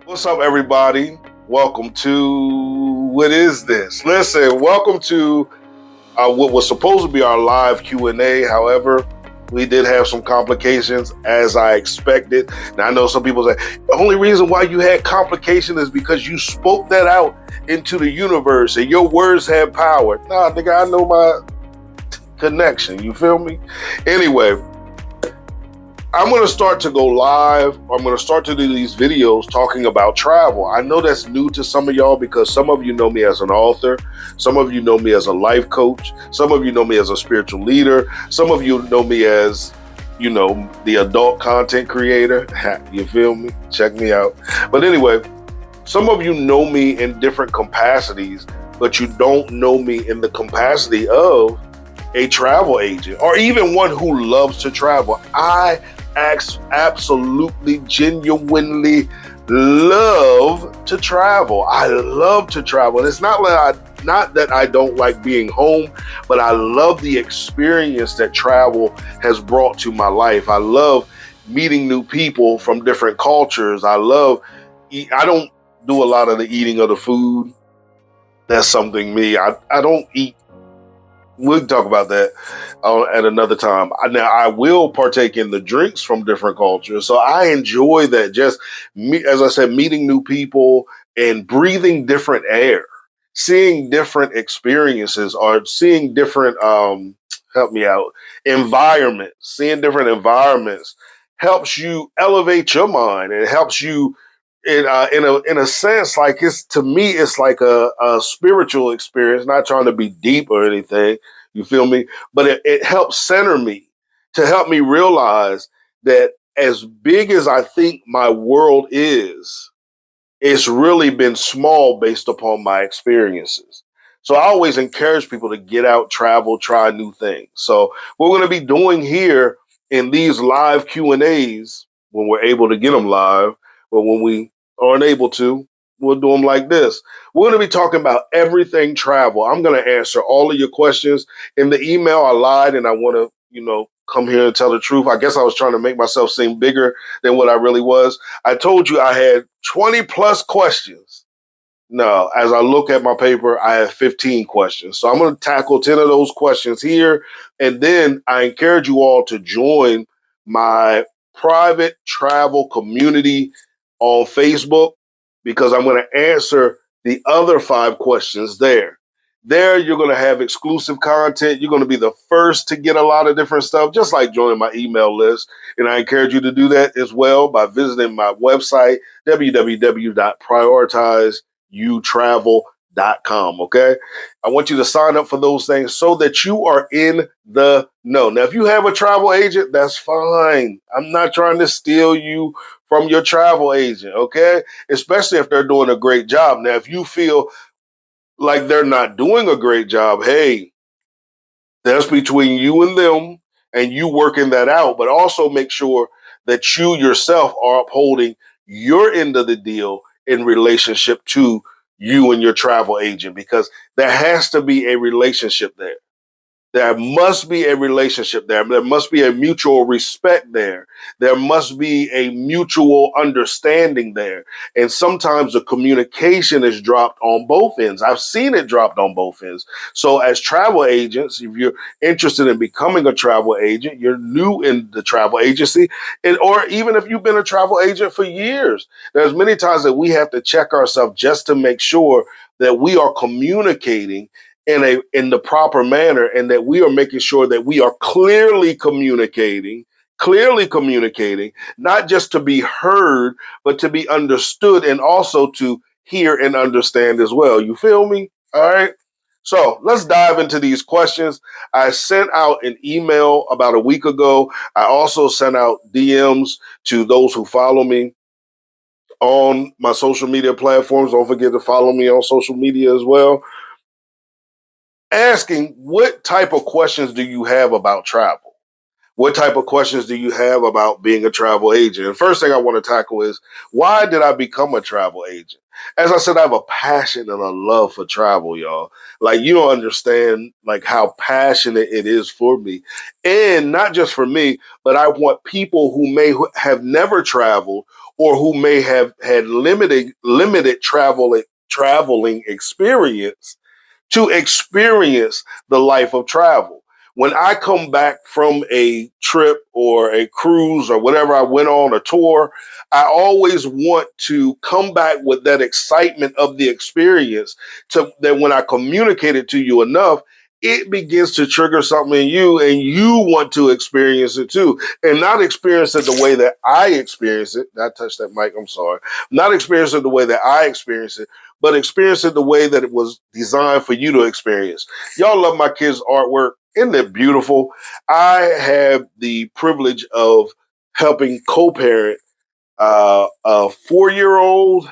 What's up, everybody? Welcome to what is this? Listen, welcome to what was supposed to be our live Q&A. However, we did have some complications as I expected. Now, I know some people say the only reason why you had complication is because you spoke that out into the universe and your words had power. Nah, nigga, I know my connection. You feel me? Anyway, I'm going to start to go live. I'm going to start to do these videos talking about travel. I know that's new to some of y'all because some of you know me as an author. Some of you know me as a life coach. Some of you know me as a spiritual leader. Some of you know me as, the adult content creator. You feel me? Check me out. But anyway, some of you know me in different capacities, but you don't know me in the capacity of a travel agent or even one who loves to travel. I absolutely, genuinely love to travel. I love to travel. It's not that I don't like being home, but I love the experience that travel has brought to my life. I love meeting new people from different cultures. I don't do a lot of the eating of the food. That's something me. I don't eat. We'll talk about that at another time. Now, I will partake in the drinks from different cultures. So I enjoy that. Just, as I said, meeting new people and breathing different air, seeing different experiences or seeing different, help me out, environments. Seeing different environments helps you elevate your mind. It helps you in a sense, like to me, it's like a spiritual experience, not trying to be deep or anything. You feel me? But it helps center me to help me realize that as big as I think my world is, it's really been small based upon my experiences. So I always encourage people to get out, travel, try new things. So what we're going to be doing here in these live Q&As, when we're able to get them live, but when we aren't able to, we'll do them like this. We're going to be talking about everything travel. I'm going to answer all of your questions. In the email, I lied and I want to, come here and tell the truth. I guess I was trying to make myself seem bigger than what I really was. I told you I had 20 plus questions. No, as I look at my paper, I have 15 questions. So I'm going to tackle 10 of those questions here. And then I encourage you all to join my private travel community on Facebook because I'm going to answer the other 5 questions there. There, you're going to have exclusive content. You're going to be the first to get a lot of different stuff, just like joining my email list. And I encourage you to do that as well by visiting my website, www.prioritizeyoutravel.com. Okay. I want you to sign up for those things so that you are in the know. Now, if you have a travel agent, that's fine. I'm not trying to steal you from your travel agent. Okay. Especially if they're doing a great job. Now, if you feel like they're not doing a great job, hey, that's between you and them and you working that out. But also make sure that you yourself are upholding your end of the deal in relationship to you and your travel agent, because there has to be a relationship there. There must be a relationship there. There must be a mutual respect there. There must be a mutual understanding there. And sometimes the communication is dropped on both ends. I've seen it dropped on both ends. So as travel agents, if you're interested in becoming a travel agent, you're new in the travel agency, or even if you've been a travel agent for years, there's many times that we have to check ourselves just to make sure that we are communicating in the proper manner, and that we are making sure that we are clearly communicating, not just to be heard, but to be understood and also to hear and understand as well. You feel me? All right. So let's dive into these questions. I sent out an email about a week ago. I also sent out DMs to those who follow me on my social media platforms. Don't forget to follow me on social media as well, asking what type of questions do you have about travel? What type of questions do you have about being a travel agent? And first thing I want to tackle is, why did I become a travel agent? As I said, I have a passion and a love for travel, y'all. Like, you don't understand like how passionate it is for me. And not just for me, but I want people who may have never traveled or who may have had limited traveling experience to experience the life of travel. When I come back from a trip or a cruise or whatever I went on, a tour, I always want to come back with that excitement of the experience to that when I communicate it to you enough, it begins to trigger something in you and you want to experience it too. And not experience it the way that I experience it. I touched that mic, I'm sorry. Not experience it the way that I experience it, but experience it the way that it was designed for you to experience. Y'all love my kids' artwork. Isn't it beautiful? I have the privilege of helping co-parent a 4-year-old,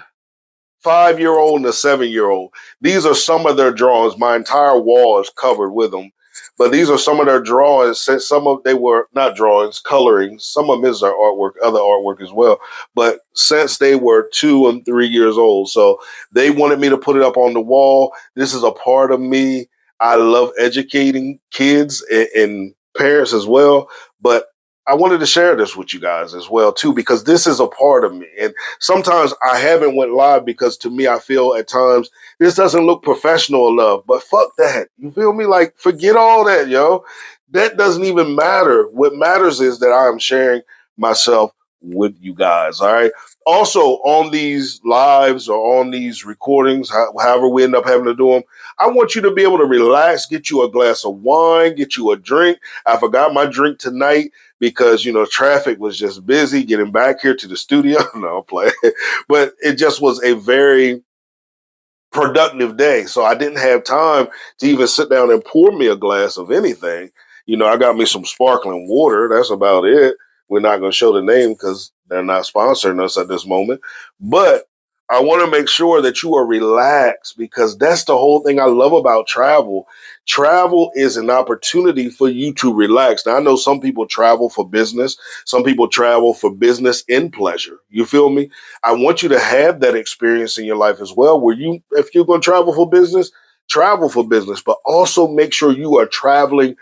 5-year-old, and a 7-year-old. These are some of their drawings. My entire wall is covered with them. But these are some of their drawings. Some of they were not drawings, coloring. Some of them is their artwork, other artwork as well. But since they were 2 and 3 years old, so they wanted me to put it up on the wall. This is a part of me. I love educating kids and parents as well. But I wanted to share this with you guys as well too, because this is a part of me. And sometimes I haven't went live because to me, I feel at times this doesn't look professional enough, but fuck that. You feel me? Like, forget all that, yo. That doesn't even matter. What matters is that I am sharing myself with you guys. All right. Also, on these lives or on these recordings, however we end up having to do them, I want you to be able to relax, get you a glass of wine, get you a drink. I forgot my drink tonight because, traffic was just busy getting back here to the studio. No, I'm playing. But it just was a very productive day. So I didn't have time to even sit down and pour me a glass of anything. I got me some sparkling water. That's about it. We're not going to show the name because they're not sponsoring us at this moment. But I want to make sure that you are relaxed because that's the whole thing I love about travel. Travel is an opportunity for you to relax. Now, I know some people travel for business. Some people travel for business and pleasure. You feel me? I want you to have that experience in your life as well, where if you're going to travel for business, but also make sure you are traveling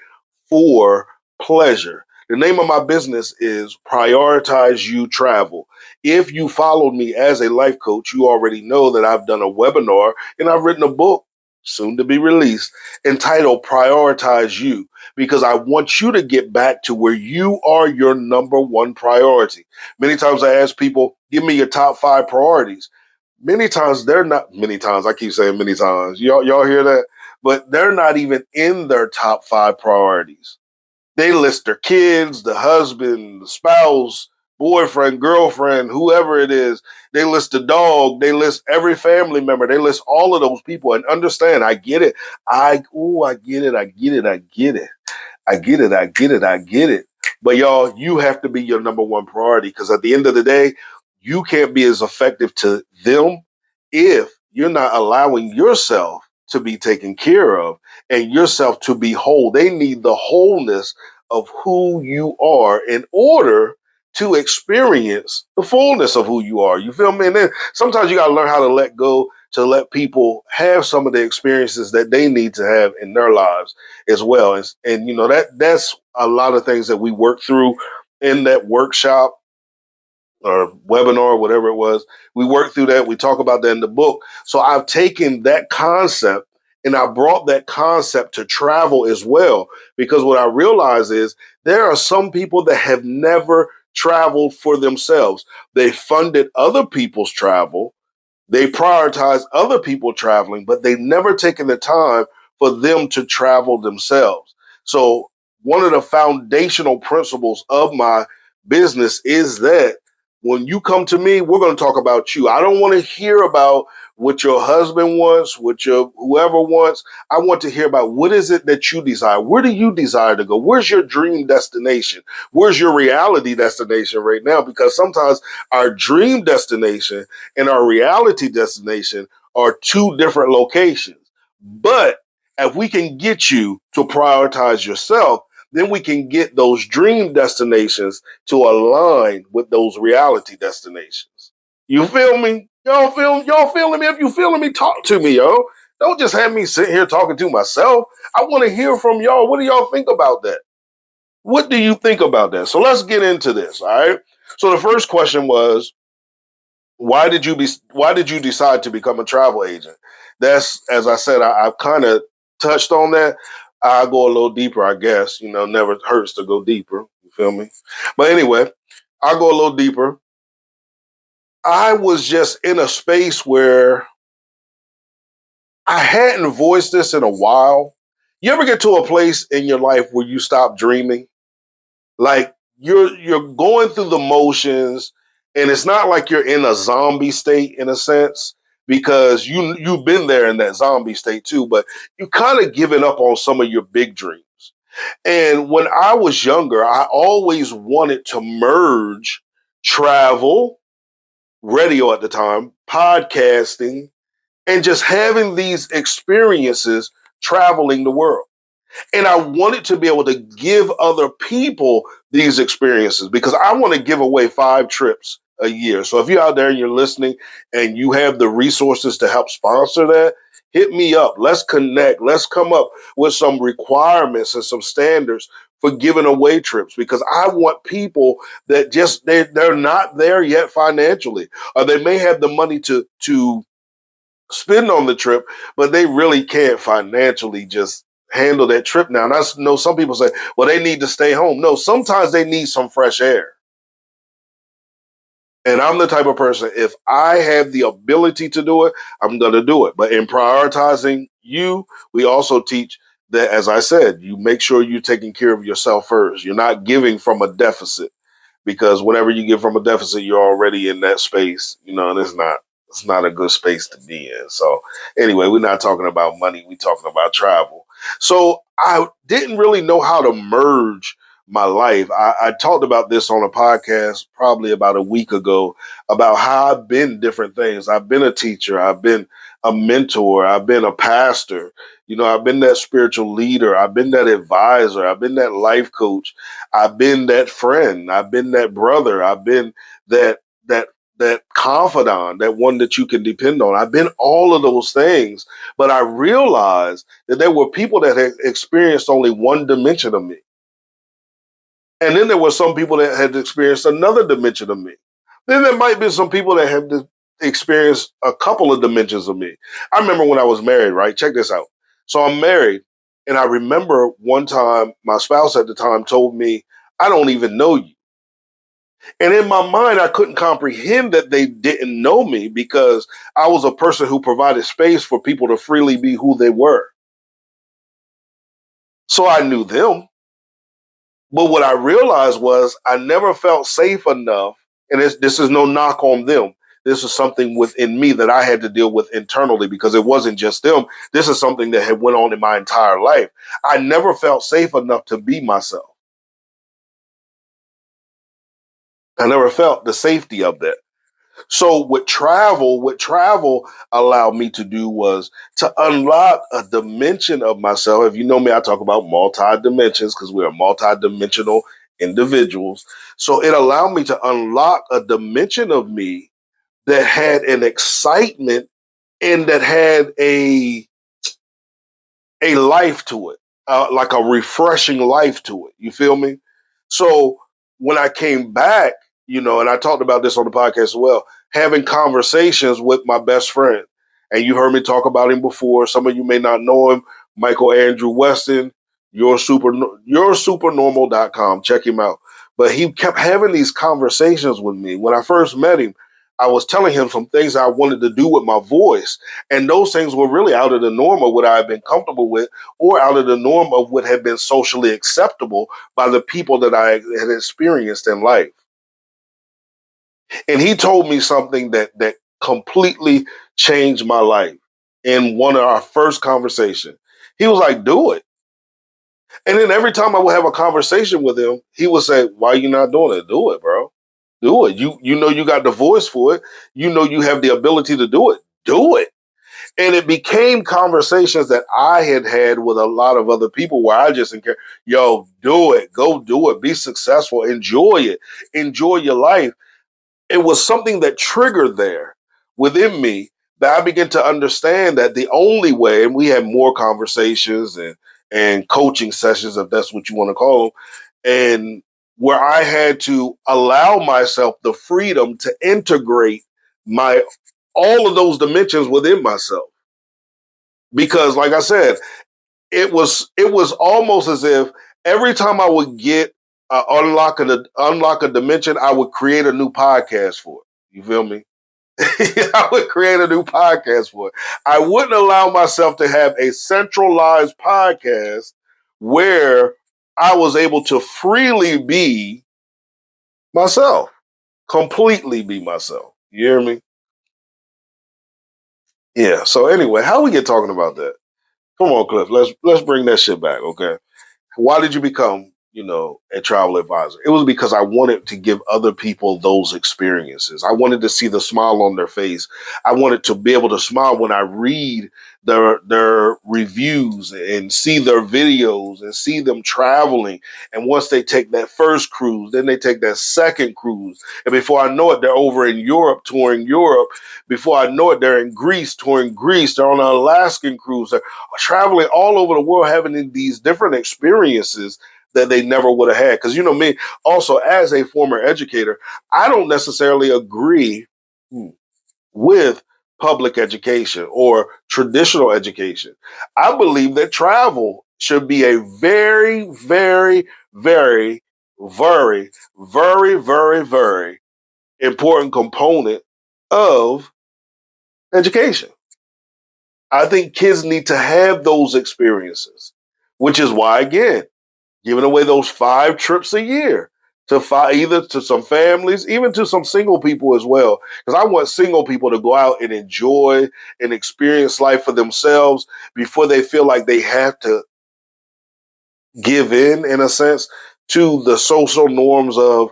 for pleasure. The name of my business is Prioritize You Travel. If you followed me as a life coach, you already know that I've done a webinar and I've written a book soon to be released entitled Prioritize You, because I want you to get back to where you are your number one priority. Many times I ask people, give me your top 5 priorities. Many times they're not, many times, I keep saying many times. Y'all hear that? But they're not even in their top 5 priorities. They list their kids, the husband, the spouse, boyfriend, girlfriend, whoever it is. They list the dog. They list every family member. They list all of those people. And understand, I get it. I get it. I get it. I get it. I get it. I get it. I get it. But y'all, you have to be your number one priority because at the end of the day, you can't be as effective to them if you're not allowing yourself to be taken care of and yourself to be whole. They need the wholeness of who you are in order to experience the fullness of who you are. You feel me? And then sometimes you got to learn how to let go to let people have some of the experiences that they need to have in their lives as well. And that's a lot of things that we work through in that workshop or webinar, whatever it was. We work through that. We talk about that in the book. So I've taken that concept and I brought that concept to travel as well, because what I realize is there are some people that have never traveled for themselves. They funded other people's travel. They prioritize other people traveling, but they've never taken the time for them to travel themselves. So one of the foundational principles of my business is that when you come to me, we're going to talk about you. I don't want to hear about what your husband wants, what your whoever wants. I want to hear about what is it that you desire? Where do you desire to go? Where's your dream destination? Where's your reality destination right now? Because sometimes our dream destination and our reality destination are 2 different locations. But if we can get you to prioritize yourself, then we can get those dream destinations to align with those reality destinations. You feel me? Y'all feeling me? If you feeling me, talk to me, yo. Don't just have me sitting here talking to myself. I want to hear from y'all. What do y'all think about that? What do you think about that? So let's get into this, all right? So the first question was, why did you decide to become a travel agent? That's, as I said, I've kind of touched on that. I'll go a little deeper, I guess. Never hurts to go deeper. You feel me? But anyway, I'll go a little deeper. I was just in a space where I hadn't voiced this in a while. You ever get to a place in your life where you stop dreaming? Like you're going through the motions, and it's not like you're in a zombie state in a sense, because you've been there in that zombie state too, but you kind of given up on some of your big dreams. And when I was younger, I always wanted to merge travel, radio at the time, podcasting, and just having these experiences traveling the world. And I wanted to be able to give other people these experiences, because I want to give away 5 trips a year. So if you're out there and you're listening and you have the resources to help sponsor that, hit me up. Let's connect. Let's come up with some requirements and some standards for giving away trips, because I want people that just they're not there yet financially, or they may have the money to spend on the trip, but they really can't financially just handle that trip now. And I know some people say, well, they need to stay home. No, sometimes they need some fresh air. And I'm the type of person, if I have the ability to do it, I'm going to do it. But in prioritizing you, we also teach that, as I said, you make sure you're taking care of yourself first. You're not giving from a deficit, because whenever you give from a deficit, you're already in that space, and it's not a good space to be in. So anyway, we're not talking about money. We're talking about travel. So I didn't really know how to merge my life. I talked about this on a podcast probably about a week ago, about how I've been different things. I've been a teacher. I've been a mentor. I've been a pastor. I've been that spiritual leader. I've been that advisor. I've been that life coach. I've been that friend. I've been that brother. I've been that that that confidant, that one that you can depend on. I've been all of those things, but I realized that there were people that had experienced only one dimension of me. And then there were some people that had experienced another dimension of me. Then there might be some people that have experienced a couple of dimensions of me. I remember when I was married, right? Check this out. So I'm married, and I remember one time my spouse at the time told me, I don't even know you. And in my mind, I couldn't comprehend that they didn't know me, because I was a person who provided space for people to freely be who they were. So I knew them. But what I realized was I never felt safe enough. And this is no knock on them. This is something within me that I had to deal with internally, because it wasn't just them. This is something that had went on in my entire life. I never felt safe enough to be myself. I never felt the safety of that. So what travel allowed me to do was to unlock a dimension of myself. If you know me, I talk about multi-dimensions, because we are multi-dimensional individuals. So it allowed me to unlock a dimension of me that had an excitement, and that had a life to it, like a refreshing life to it. You feel me? So when I came back, and I talked about this on the podcast as well, having conversations with my best friend. And you heard me talk about him before. Some of you may not know him, Michael Andrew Weston, yoursupernormal.com. Check him out. But he kept having these conversations with me. When I first met him, I was telling him some things I wanted to do with my voice. And those things were really out of the norm of what I had been comfortable with, or out of the norm of what had been socially acceptable by the people that I had experienced in life. And he told me something that completely changed my life in one of our first conversations. He was like, do it. And then every time I would have a conversation with him, he would say, why are you not doing it? Do it, bro. Do it. You know you got the voice for it. You know you have the ability to do it. Do it. And it became conversations that I had with a lot of other people where I just encourage, yo, do it, go do it, be successful, enjoy it, enjoy your life. It was something that triggered there within me that I began to understand that the only way, and we had more conversations and coaching sessions, if that's what you want to call them, and where I had to allow myself the freedom to integrate my all of those dimensions within myself. Because, like I said, it was almost as if every time I would get unlock a dimension, I would create a new podcast for it. You feel me? I would create a new podcast for it. I wouldn't allow myself to have a centralized podcast where I was able to freely be myself, completely be myself. You hear me? Yeah. So anyway, how we get talking about that? Come on, Cliff. Let's bring that shit back, okay? Why did you become, a travel advisor? It was because I wanted to give other people those experiences. I wanted to see the smile on their face. I wanted to be able to smile when I read their reviews and see their videos and see them traveling. And once they take that first cruise, then they take that second cruise. And before I know it, they're over in Europe touring Europe. Before I know it, they're in Greece touring Greece. They're on an Alaskan cruise. They're traveling all over the world, having these different experiences that they never would have had. Because, me, also as a former educator, I don't necessarily agree with public education or traditional education. I believe that travel should be a very, very, very, very, very, very, very important component of education. I think kids need to have those experiences, which is why, again, giving away those 5 trips a year to either to some families, even to some single people as well. Because I want single people to go out and enjoy and experience life for themselves before they feel like they have to give in a sense, to the social norms of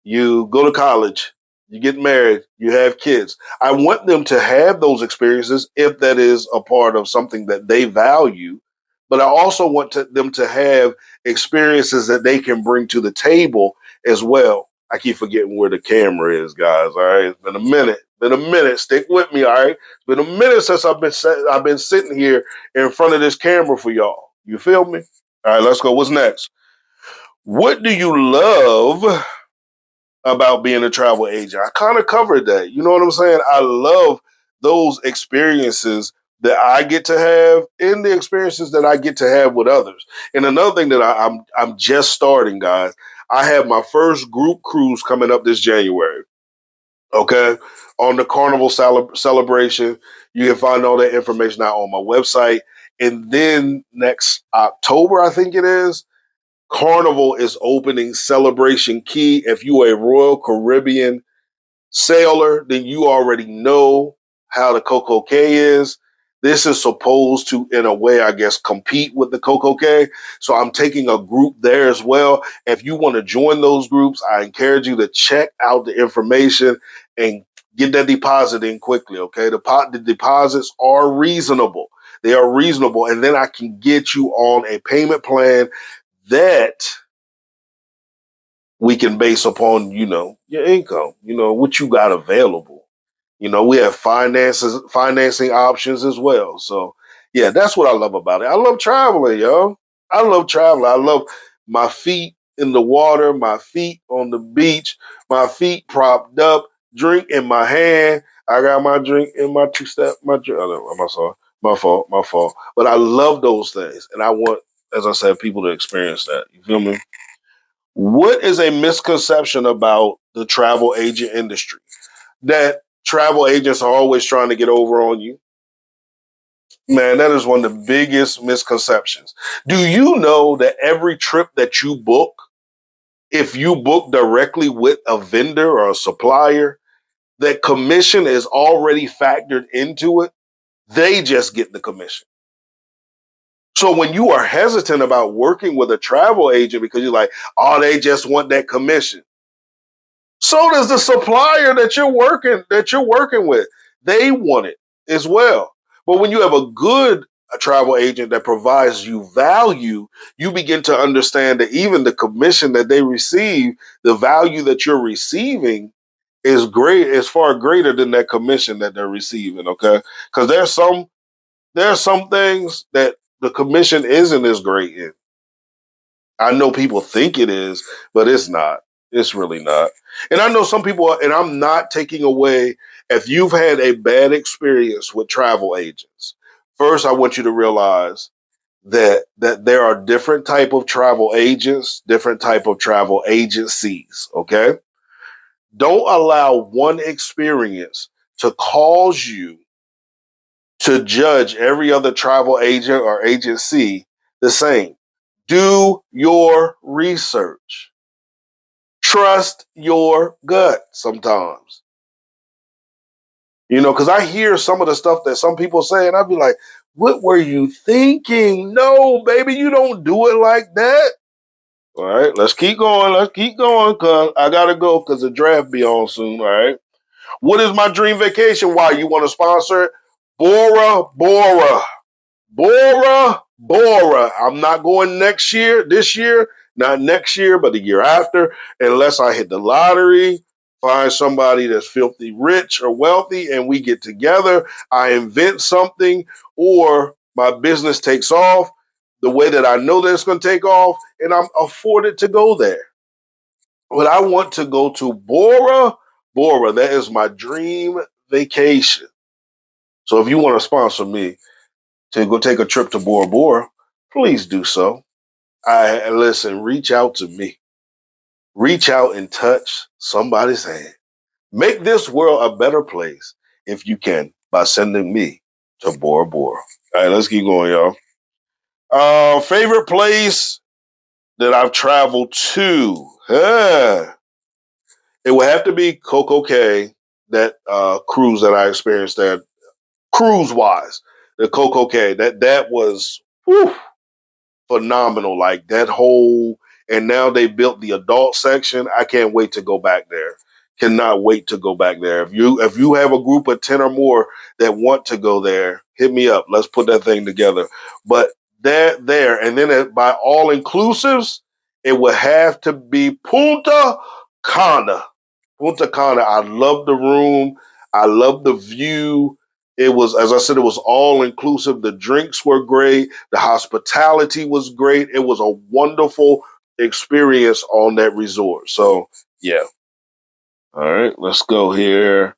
you go to college, you get married, you have kids. I want them to have those experiences if that is a part of something that they value. But I also want them to have experiences that they can bring to the table as well. I keep forgetting where the camera is, guys. All right, it's been a minute. Been a minute. Stick with me. All right, it's been a minute since I've been sitting here in front of this camera for y'all. You feel me? All right, let's go. What's next? What do you love about being a travel agent? I kind of covered that. You know what I'm saying? I love those experiences that I get to have and the experiences that I get to have with others. And another thing that I'm just starting, guys. I have my first group cruise coming up this January. Okay, on the Carnival celebration, you can find all that information out on my website. And then next October, I think it is, Carnival is opening Celebration Key. If you are a Royal Caribbean sailor, then you already know how the Coco Cay is. This is supposed to, in a way, I guess, compete with the Coco Cay. So I'm taking a group there as well. If you want to join those groups, I encourage you to check out the information and get that deposit in quickly, okay? The deposits are reasonable. They are reasonable. And then I can get you on a payment plan that we can base upon, your income, what you got available. We have financing options as well. So yeah, that's what I love about it. I love traveling, yo. I love traveling. I love my feet in the water, my feet on the beach, my feet propped up, drink in my hand. I got my drink in my two-step, my drink. I'm sorry. My fault. But I love those things. And I want, as I said, people to experience that. You feel me? What is a misconception about the travel agent industry? That travel agents are always trying to get over on you? Man, that is one of the biggest misconceptions. Do you know that every trip that you book, if you book directly with a vendor or a supplier, that commission is already factored into it? They just get the commission. So when you are hesitant about working with a travel agent because you're like, oh, they just want that commission. So does the supplier that you're working with. They want it as well. But when you have a good travel agent that provides you value, you begin to understand that even the commission that they receive, the value that you're receiving is great, is far greater than that commission that they're receiving. Okay, because there's some things that the commission isn't as great in. I know people think it is, but it's not. It's really not. And I know some people, and I'm not taking away if you've had a bad experience with travel agents. First, I want you to realize that there are different type of travel agents, different type of travel agencies. Okay, don't allow one experience to cause you to judge every other travel agent or agency the same. Do your research. Trust your gut sometimes. Because I hear some of the stuff that some people say, and I'd be like, what were you thinking? No, baby, you don't do it like that. All right, let's keep going. Let's keep going, because I got to go because the draft be on soon. All right. What is my dream vacation? Why? You want to sponsor it? Bora Bora. Bora Bora. I'm not going this year, not next year, but the year after, unless I hit the lottery, find somebody that's filthy rich or wealthy, and we get together. I invent something, or my business takes off the way that I know that it's going to take off, and I'm afforded to go there. But I want to go to Bora Bora. That is my dream vacation. So if you want to sponsor me to go take a trip to Bora Bora, please do so. I listen, reach out to me. Reach out and touch somebody's hand. Make this world a better place if you can by sending me to Bora Bora. All right, let's keep going, y'all. Favorite place that I've traveled to. It would have to be Coco Cay, that cruise that I experienced there, cruise wise. The Coco Cay, that was whew, phenomenal. Like that whole, and now they built the adult section. I can't wait to go back there. Cannot wait to go back there. If you have a group of 10 or more that want to go there, hit me up. Let's put that thing together. But that there, and then by all inclusives, it would have to be Punta Cana. Punta Cana. I love the room. I love the view. It was, as I said, it was all inclusive. The drinks were great. The hospitality was great. It was a wonderful experience on that resort. So, yeah. All right, let's go here.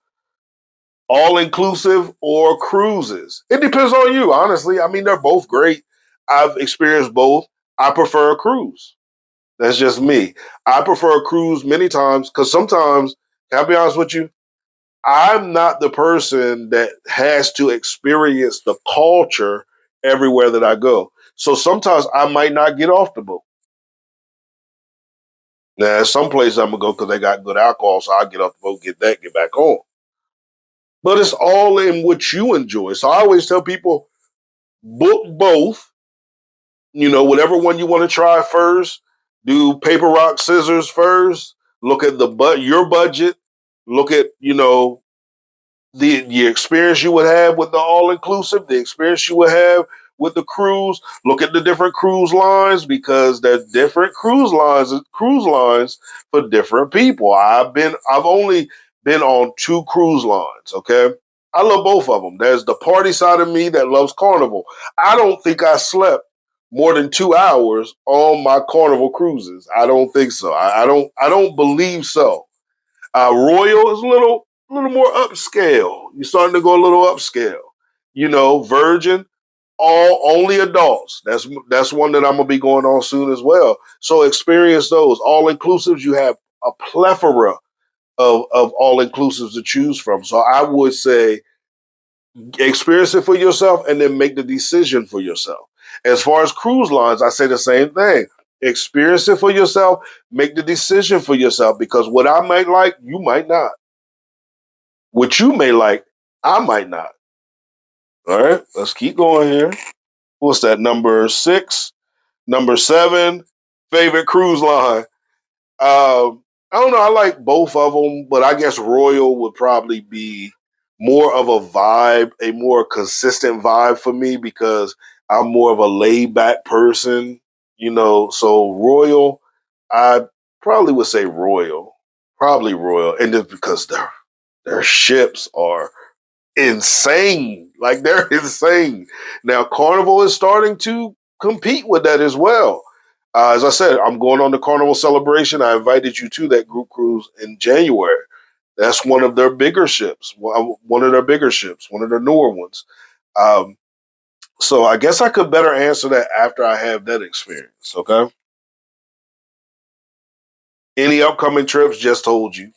All inclusive or cruises? It depends on you, honestly. I mean, they're both great. I've experienced both. I prefer a cruise. That's just me. I prefer a cruise many times because sometimes, can I be honest with you? I'm not the person that has to experience the culture everywhere that I go. So sometimes I might not get off the boat. Now, some places I'm gonna go because they got good alcohol, so I get off the boat, get that, get back home. But it's all in what you enjoy. So I always tell people, book both. Whatever one you want to try first. Do paper, rock, scissors first. Look at your budget. Look at the experience you would have with the all inclusive, the experience you would have with the cruise. Look at the different cruise lines because there's different cruise lines for different people. I've only been on 2 cruise lines. Okay. I love both of them. There's the party side of me that loves Carnival. I don't think I slept more than 2 hours on my Carnival cruises. I don't think so. I don't believe so. Royal is a little more upscale. You're starting to go a little upscale. Virgin, all only adults. That's one that I'm gonna be going on soon as well. So experience those. All inclusives, you have a plethora of all inclusives to choose from. So I would say experience it for yourself and then make the decision for yourself. As far as cruise lines, I say the same thing. Experience it for yourself, make the decision for yourself because what I might like, you might not. What you may like, I might not. All right, let's keep going here. What's that? Number 6, number 7, favorite cruise line. I don't know. I like both of them, but I guess Royal would probably be more of a vibe, a more consistent vibe for me because I'm more of a laid back person, So Royal, I probably would say Royal, probably Royal, and just because their ships are insane, like they're insane. Now Carnival is starting to compete with that as well. As I said, I'm going on the Carnival celebration. I invited you to that group cruise in January. That's one of their bigger ships, one of their bigger ships, one of their newer ones. Um, so I guess I could better answer that after I have that experience. Okay. Any upcoming trips? Just told you.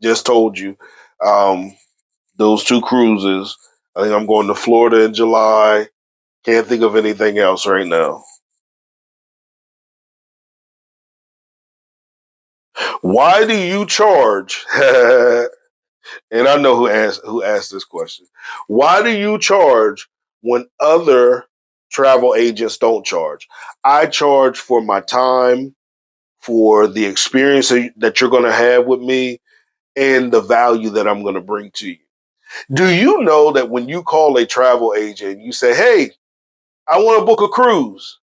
Just told you. Um, those two cruises. I think I'm going to Florida in July. Can't think of anything else right now. Why do you charge? And I know who asked this question. Why do you charge when other travel agents don't charge? I charge for my time, for the experience that you're going to have with me, and the value that I'm going to bring to you. Do you know that when you call a travel agent, you say, "Hey, I want to book a cruise,"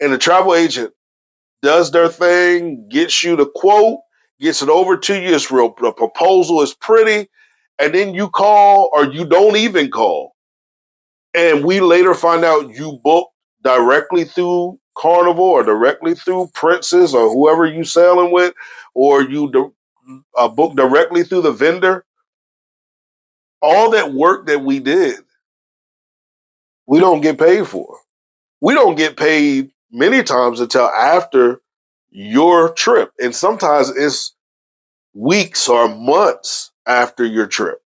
and the travel agent does their thing, gets you the quote, gets it over to you. It's real. The proposal is pretty, and then you call or you don't even call, and we later find out you booked directly through Carnival or directly through Princess or whoever you sailing with, or you book directly through the vendor. All that work that we did, we don't get paid for. We don't get paid many times until after your trip, and sometimes it's weeks or months after your trip.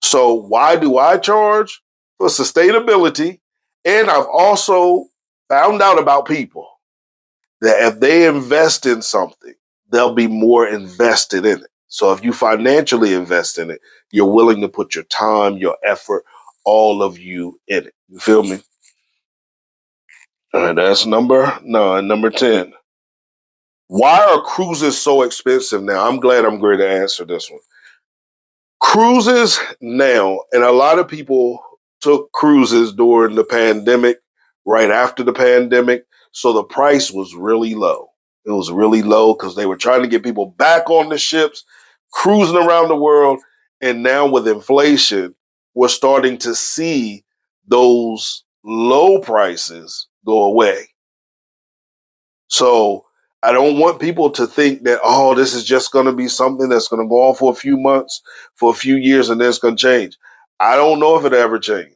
So why do I charge? For sustainability. And I've also found out about people that if they invest in something, they'll be more invested in it. So if you financially invest in it, you're willing to put your time, your effort, all of you in it. You feel me? All right, that's number 9. Number 10. Why are cruises so expensive now? I'm glad I'm going to answer this one. Cruises now, and a lot of people took cruises during the pandemic, right after the pandemic. So the price was really low. It was really low because they were trying to get people back on the ships, cruising around the world. And now with inflation, we're starting to see those low prices go away. So I don't want people to think that, oh, this is just going to be something that's going to go on for a few months, for a few years, and then it's going to change. I don't know if it'll ever change.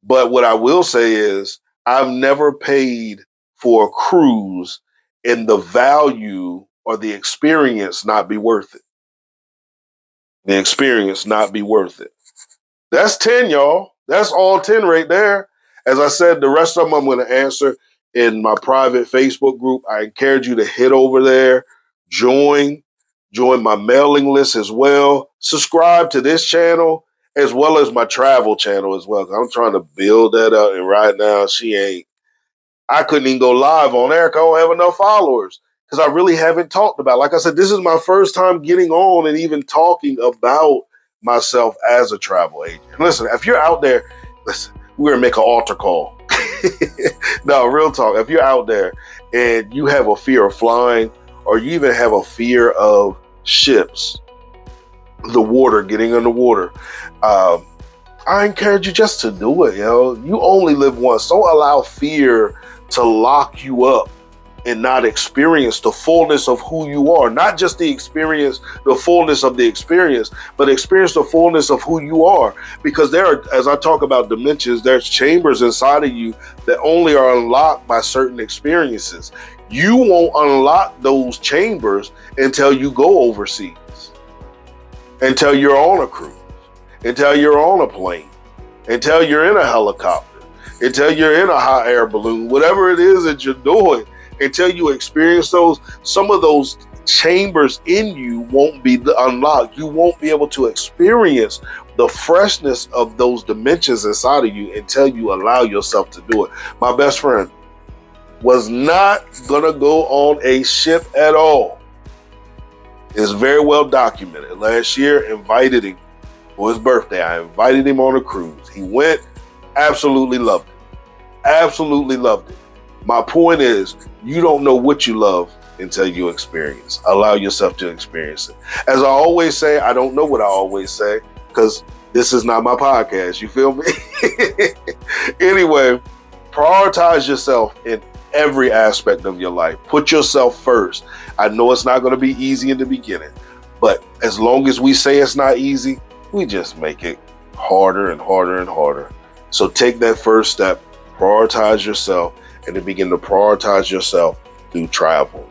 But what I will say is I've never paid for a cruise and the value or the experience not be worth it. The experience not be worth it. That's 10, y'all. That's all 10 right there. As I said, the rest of them I'm going to answer in my private Facebook group. I encourage you to hit over there, join my mailing list as well. Subscribe to this channel as well as my travel channel as well. I'm trying to build that up, and right now I couldn't even go live on there because I don't have enough followers because I really haven't talked about it. Like I said, this is my first time getting on and even talking about myself as a travel agent. And listen, if you're out there, listen, we're going to make an altar call. No, real talk. If you're out there and you have a fear of flying or you even have a fear of ships, the water, getting in the water, I encourage you just to do it. You only live once. Don't allow fear to lock you up and not experience the fullness of who you are. Not just the experience, the fullness of the experience, but experience the fullness of who you are. Because there are, as I talk about dimensions, there's chambers inside of you that only are unlocked by certain experiences. You won't unlock those chambers until you go overseas, until you're on a cruise, until you're on a plane, until you're in a helicopter, until you're in a hot air balloon, whatever it is that you're doing, until you experience those, some of those chambers in you won't be unlocked. You won't be able to experience the freshness of those dimensions inside of you until you allow yourself to do it. My best friend was not gonna go on a ship at all. It's very well documented. Last year, invited him for his birthday. I invited him on a cruise. He went, absolutely loved it. Absolutely loved it. My point is, you don't know what you love until you experience. Allow yourself to experience it. As I always say, I don't know what I always say because this is not my podcast. You feel me? Anyway, prioritize yourself in every aspect of your life. Put yourself first. I know it's not going to be easy in the beginning, but as long as we say it's not easy, we just make it harder and harder and harder. So take that first step, prioritize yourself, and then begin to prioritize yourself through travel.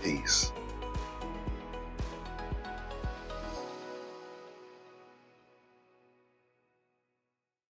Peace.